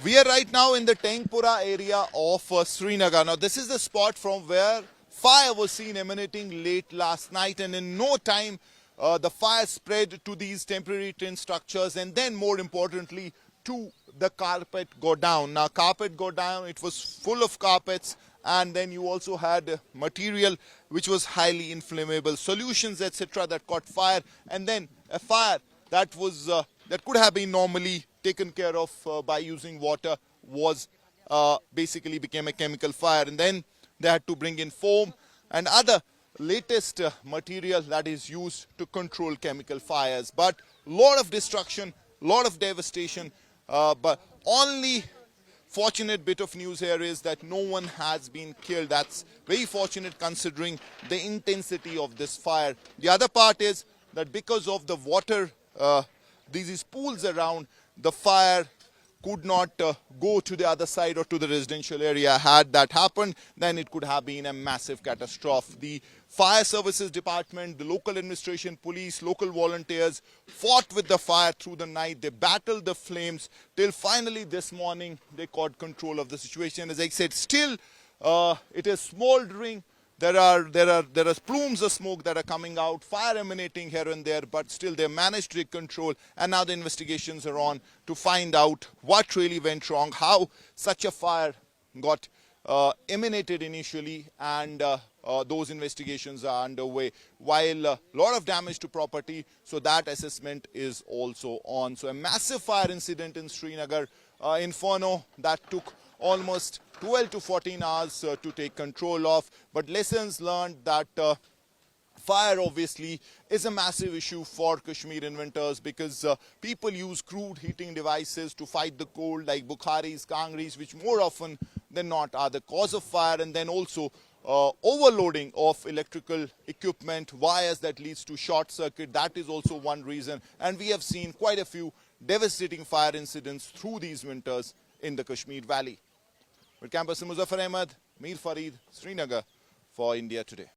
We are right now in the Tengpura area of Srinagar. Now, this is the spot from where fire was seen emanating late last night, and in no time, the fire spread to these temporary tent structures, and then, more importantly, to the carpet godown. Now, carpet godown, it was full of carpets, and then you also had material which was highly inflammable, solutions, etc., that caught fire, and then a fire that was that could have been normally taken care of by using water was basically became a chemical fire, and then they had to bring in foam and other latest material that is used to control chemical fires. But lot of destruction, lot of devastation, but only fortunate bit of news here is that no one has been killed. That's very fortunate considering the intensity of this fire. The other part is that because of the water, these pools around, the fire could not go to the other side or to the residential area. Had that happened, then it could have been a massive catastrophe. The fire services department, the local administration, police, local volunteers fought with the fire through the night. They battled the flames till finally this morning they caught control of the situation. As I said, still it is smoldering. There are plumes of smoke that are coming out, fire emanating here and there, but still they managed to take control, and now the investigations are on to find out what really went wrong, how such a fire got emanated initially, and those investigations are underway. While a lot of damage to property, so that assessment is also on. So a massive fire incident in Srinagar, inferno that took almost 12 to 14 hours to take control of, but lessons learned that fire obviously is a massive issue for Kashmir in winters, because people use crude heating devices to fight the cold, like Bukharis, Kangris, which more often than not are the cause of fire, and then also overloading of electrical equipment, wires that leads to short circuit. That is also one reason, and we have seen quite a few devastating fire incidents through these winters in the Kashmir Valley. With Campus Muzaffar Ahmed, Mir Farid, Srinagar for India Today.